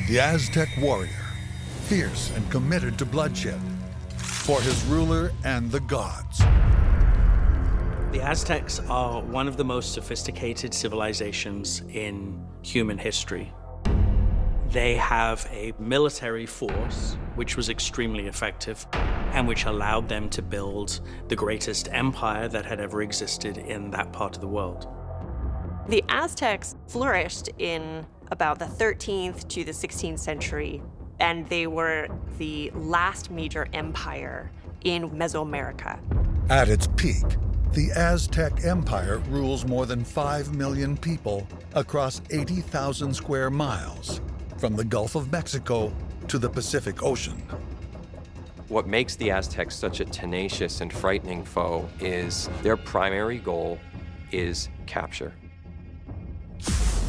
The Aztec warrior, fierce and committed to bloodshed, for his ruler and the gods. The Aztecs are one of the most sophisticated civilizations in human history. They have a military force which was extremely effective and which allowed them to build the greatest empire that had ever existed in that part of the world. The Aztecs flourished in about the 13th to the 16th century, and they were the last major empire in Mesoamerica. At its peak, the Aztec Empire rules more than 5 million people across 80,000 square miles, from the Gulf of Mexico to the Pacific Ocean. What makes the Aztecs such a tenacious and frightening foe is their primary goal is capture.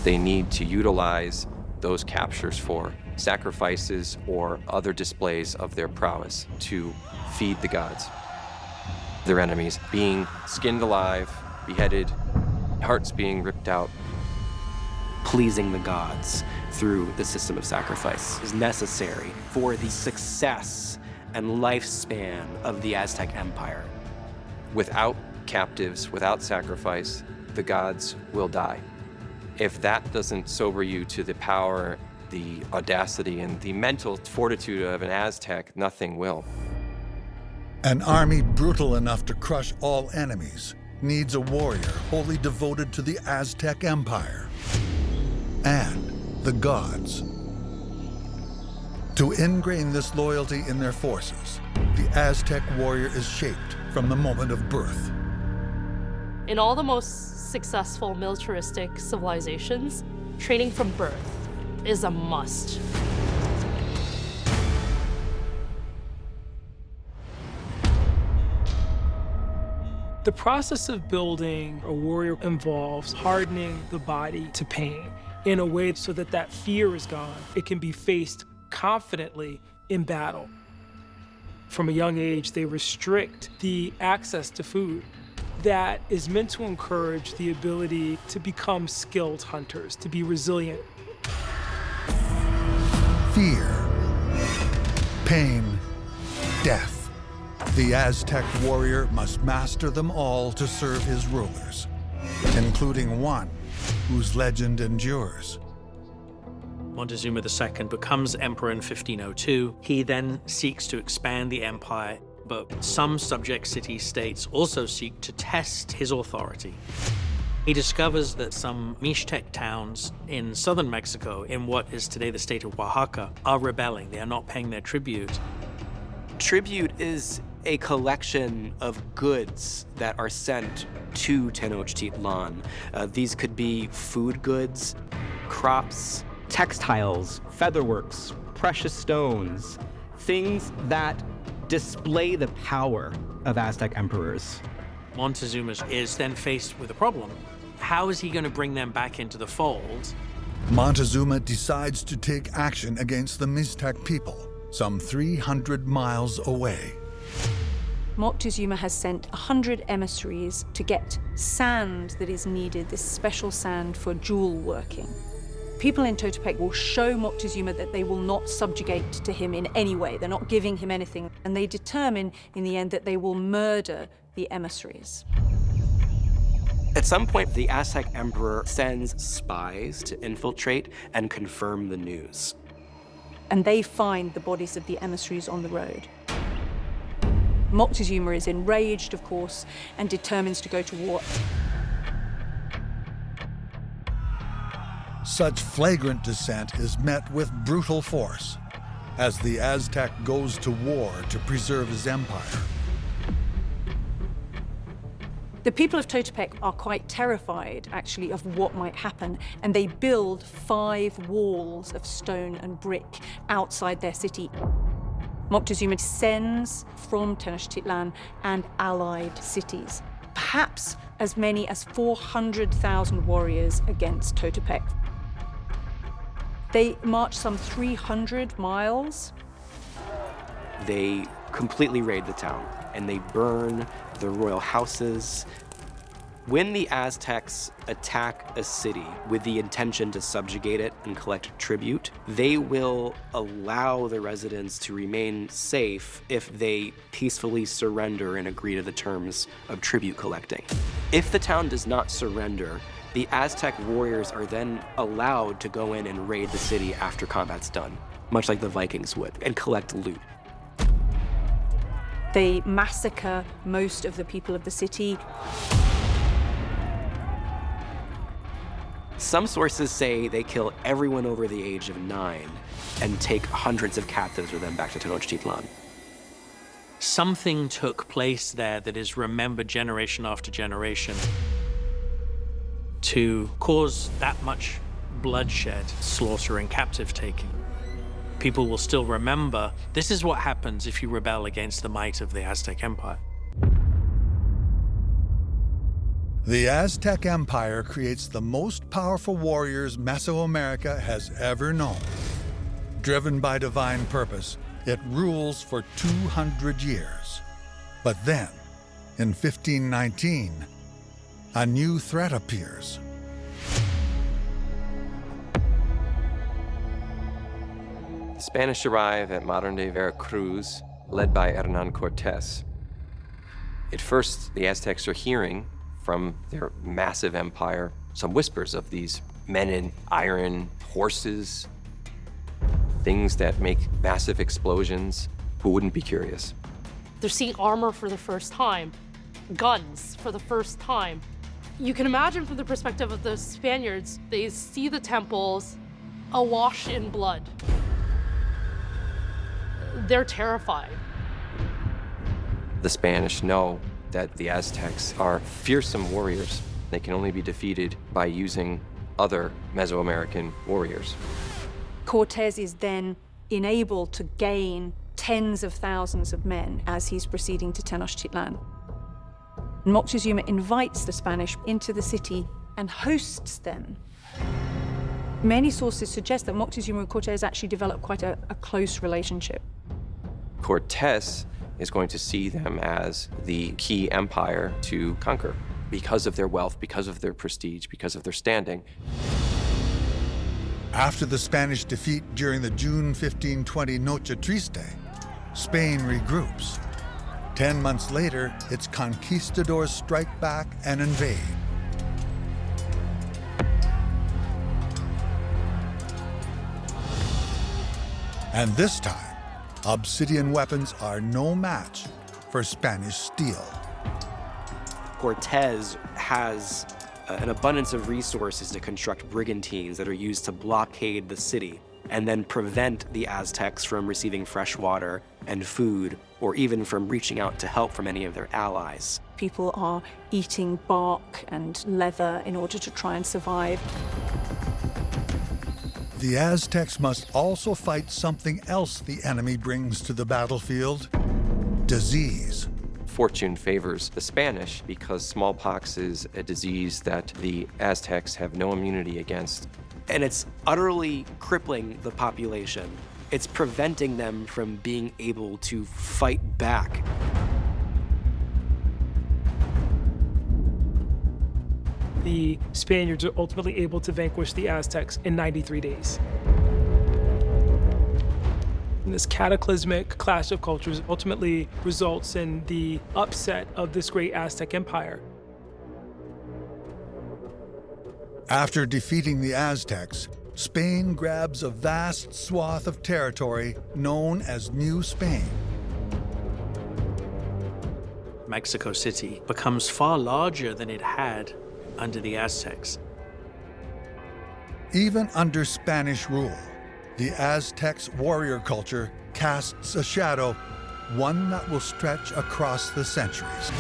They need to utilize those captures for sacrifices or other displays of their prowess to feed the gods. Their enemies being skinned alive, beheaded, hearts being ripped out. Pleasing the gods through the system of sacrifice is necessary for the success and lifespan of the Aztec Empire. Without captives, without sacrifice, the gods will die. If that doesn't sober you to the power, the audacity, and the mental fortitude of an Aztec, nothing will. An army brutal enough to crush all enemies needs a warrior wholly devoted to the Aztec Empire and the gods. To ingrain this loyalty in their forces, the Aztec warrior is shaped from the moment of birth. In all the most successful militaristic civilizations, training from birth is a must. The process of building a warrior involves hardening the body to pain in a way so that that fear is gone. It can be faced confidently in battle. From a young age, they restrict the access to food. That is meant to encourage the ability to become skilled hunters, to be resilient. Fear, pain, death. The Aztec warrior must master them all to serve his rulers, including one whose legend endures. Montezuma II becomes emperor in 1502. He then seeks to expand the empire, but some subject city-states also seek to test his authority. He discovers that some Mixtec towns in southern Mexico, in what is today the state of Oaxaca, are rebelling. They are not paying their tribute. Tribute is a collection of goods that are sent to Tenochtitlan. These could be food goods, crops, textiles, featherworks, precious stones, things that display the power of Aztec emperors. Montezuma is then faced with a problem. How is he going to bring them back into the fold? Montezuma decides to take action against the Mixtec people, some 300 miles away. Moctezuma has sent 100 emissaries to get sand that is needed, this special sand for jewel working. People in Totepec will show Moctezuma that they will not subjugate to him in any way. They're not giving him anything. And they determine, in the end, that they will murder the emissaries. At some point, the Aztec emperor sends spies to infiltrate and confirm the news. And they find the bodies of the emissaries on the road. Moctezuma is enraged, of course, and determines to go to war. Such flagrant dissent is met with brutal force as the Aztec goes to war to preserve his empire. The people of Totepec are quite terrified, actually, of what might happen, and they build 5 walls of stone and brick outside their city. Moctezuma sends from Tenochtitlan and allied cities, perhaps as many as 400,000 warriors against Totepec. They march some 300 miles. They completely raid the town, and they burn the royal houses. When the Aztecs attack a city with the intention to subjugate it and collect tribute, they will allow the residents to remain safe if they peacefully surrender and agree to the terms of tribute collecting. If the town does not surrender, the Aztec warriors are then allowed to go in and raid the city after combat's done, much like the Vikings would, and collect loot. They massacre most of the people of the city. Some sources say they kill everyone over the age of 9 and take hundreds of captives with them back to Tenochtitlan. Something took place there that is remembered generation after generation to cause that much bloodshed, slaughter, and captive taking. People will still remember this is what happens if you rebel against the might of the Aztec Empire. The Aztec Empire creates the most powerful warriors Mesoamerica has ever known. Driven by divine purpose, it rules for 200 years. But then, in 1519, a new threat appears. The Spanish arrive at modern-day Veracruz, led by Hernán Cortés. At first, the Aztecs are hearing from their massive empire some whispers of these men in iron, horses, things that make massive explosions. Who wouldn't be curious? They're seeing armor for the first time, guns for the first time. You can imagine from the perspective of the Spaniards, they see the temples awash in blood. They're terrified. The Spanish know that the Aztecs are fearsome warriors. They can only be defeated by using other Mesoamerican warriors. Cortés is then enabled to gain tens of thousands of men as he's proceeding to Tenochtitlan. Moctezuma invites the Spanish into the city and hosts them. Many sources suggest that Moctezuma and Cortés actually developed quite a close relationship. Cortés is going to see them as the key empire to conquer because of their wealth, because of their prestige, because of their standing. After the Spanish defeat during the June 1520 Noche Triste, Spain regroups. 10 months later, its conquistadors strike back and invade. And this time, obsidian weapons are no match for Spanish steel. Cortés has an abundance of resources to construct brigantines that are used to blockade the city and then prevent the Aztecs from receiving fresh water and food, or even from reaching out to help from any of their allies. People are eating bark and leather in order to try and survive. The Aztecs must also fight something else the enemy brings to the battlefield: disease. Fortune favors the Spanish because smallpox is a disease that the Aztecs have no immunity against. And it's utterly crippling the population. It's preventing them from being able to fight back. The Spaniards are ultimately able to vanquish the Aztecs in 93 days. And this cataclysmic clash of cultures ultimately results in the upset of this great Aztec empire. After defeating the Aztecs, Spain grabs a vast swath of territory known as New Spain. Mexico City becomes far larger than it had under the Aztecs. Even under Spanish rule, the Aztecs' warrior culture casts a shadow, one that will stretch across the centuries.